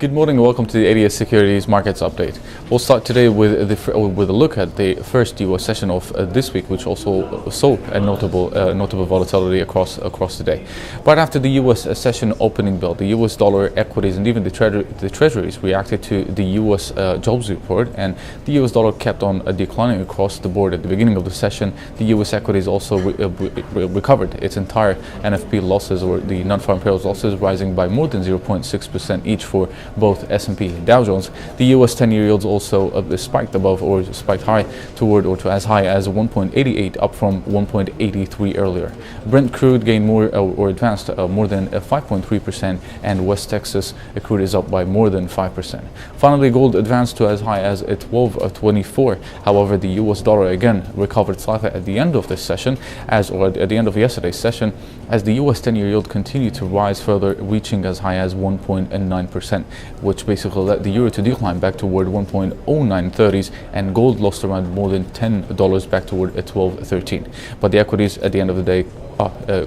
Good morning and welcome to the ADS Securities Markets Update. We'll start today with a look at the first US session of this week, which also saw a notable volatility across the day. Right after the US session opening bell, the US dollar, equities, and even the treasuries reacted to the US JOLTS report, and the US dollar kept on declining across the board. At the beginning of the session, the US equities also recovered its entire NFP losses, or the non-farm payrolls losses, rising by more than 0.6% each for both S&P and Dow Jones. The US 10-year yields also spiked high toward or to as high as 1.88, up from 1.83 earlier. Brent Crude gained advanced more than 5.3%, and West Texas crude is up by more than 5%. Finally, gold advanced to as high as 12.24. However, the US dollar again recovered slightly at the end of this session, at the end of yesterday's session, as the US 10-year yield continued to rise further, reaching as high as 1.9%, which basically led the euro to decline back toward 1.0930s, and gold lost around more than $10 back toward 12.13. But the equities at the end of the day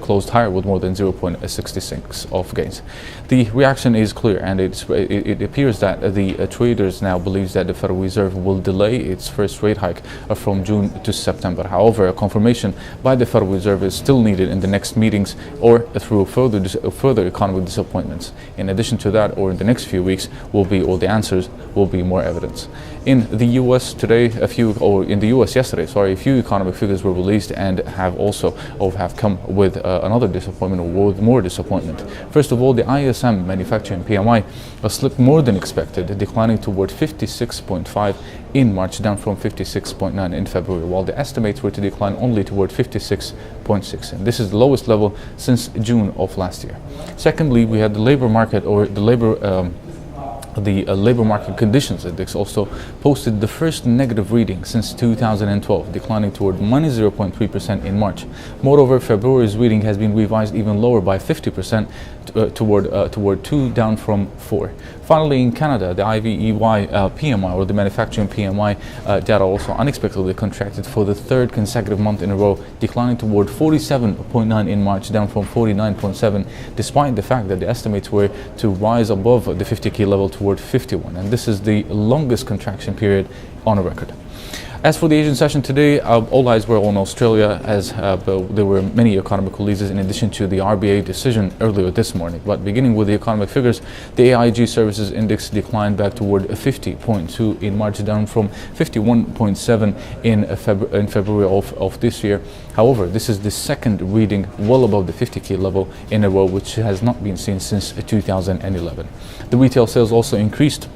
closed higher with more than 0.66 of gains. The reaction is clear, and it appears that the traders now believes that the Federal Reserve will delay its first rate hike from June to September. However, a confirmation by the Federal Reserve is still needed in the next meetings or through further economic disappointments. In addition to that, or in the next few weeks, the answers will be more evidence. In the US today, a few economic figures were released and have come with another disappointment, or with more disappointment. First of all, the ISM manufacturing PMI slipped more than expected, declining toward 56.5 in March, down from 56.9 in February, while the estimates were to decline only toward 56.6, and this is the lowest level since June of last year. Secondly, we had the labor market, or the labor market conditions index also posted the first negative reading since 2012, declining toward minus 0.3% in March. Moreover, February's reading has been revised even lower by 50% toward 2, down from 4. Finally, in Canada, the IVEY PMI, or the manufacturing PMI data, also unexpectedly contracted for the third consecutive month in a row, declining toward 47.9 in March, down from 49.7, despite the fact that the estimates were to rise above the 50-key level toward 51, and this is the longest contraction period on a record. As for the Asian session today, all eyes were on Australia, as there were many economic releases in addition to the RBA decision earlier this morning. But beginning with the economic figures, the AIG Services Index declined back toward 50.2 in March, down from 51.7 in February of this year. However, this is the second reading well above the 50-key level in a row, which has not been seen since 2011. The retail sales also increased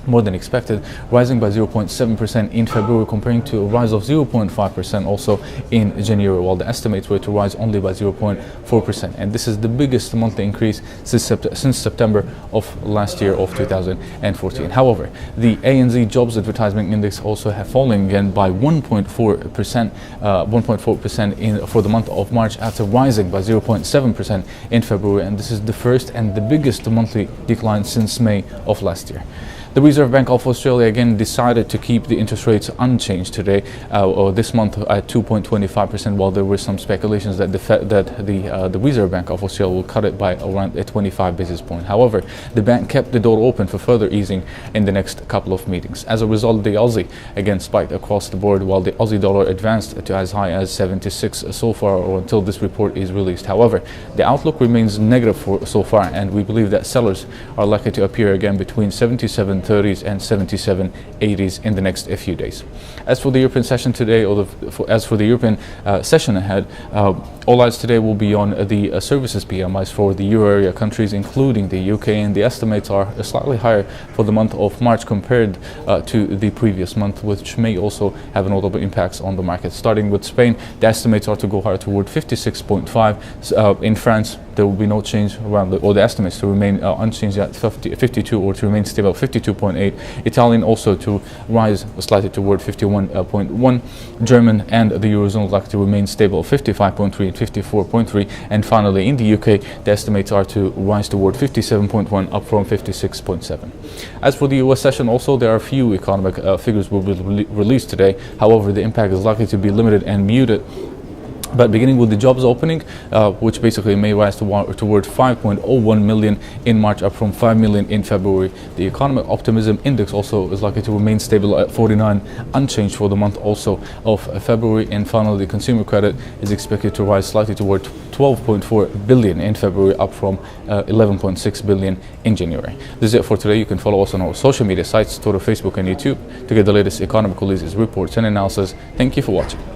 more than expected, rising by 0.7% in February, comparing to a rise of 0.5% also in January, while the estimates were to rise only by 0.4%. And this is the biggest monthly increase since September of last year, of 2014. However, the ANZ Jobs Advertisement Index also have fallen again by 1.4% for the month of March, after rising by 0.7% in February, and this is the first and the biggest monthly decline since May of last year. The Reserve Bank of Australia again decided to keep the interest rates unchanged today, or this month, at 2.25%, while there were some speculations that the Reserve Bank of Australia will cut it by around a 25 basis point. However, the bank kept the door open for further easing in the next couple of meetings. As a result, the Aussie again spiked across the board, while the Aussie dollar advanced to as high as 76 so far, or until this report is released. However, the outlook remains negative so far, and we believe that sellers are likely to appear again between 77.30s and 77.80s in the next few days. As for the European session today, as for the European session ahead, all eyes today will be on the services PMIs for the euro area countries, including the UK, and the estimates are slightly higher for the month of March compared to the previous month, which may also have notable impacts on the market. Starting with Spain, the estimates are to go higher toward 56.5. In France, there will be no change or the estimates to remain unchanged at 52, or to remain stable at 52.8. Italian also to rise slightly toward 51.1. German and the Eurozone like to remain stable at 55.3 and 54.3. And finally, in the UK, the estimates are to rise toward 57.1, up from 56.7. As for the US session, also there are a few economic figures will be released today. However, the impact is likely to be limited and muted But beginning with the jobs opening, which basically may rise toward 5.01 million in March, up from 5 million in February. The economic optimism index also is likely to remain stable at 49, unchanged for the month also of February. And finally, the consumer credit is expected to rise slightly toward 12.4 billion in February, up from 11.6 billion in January. This is it for today. You can follow us on our social media sites, Twitter, Facebook and YouTube, to get the latest economic releases, reports and analysis. Thank you for watching.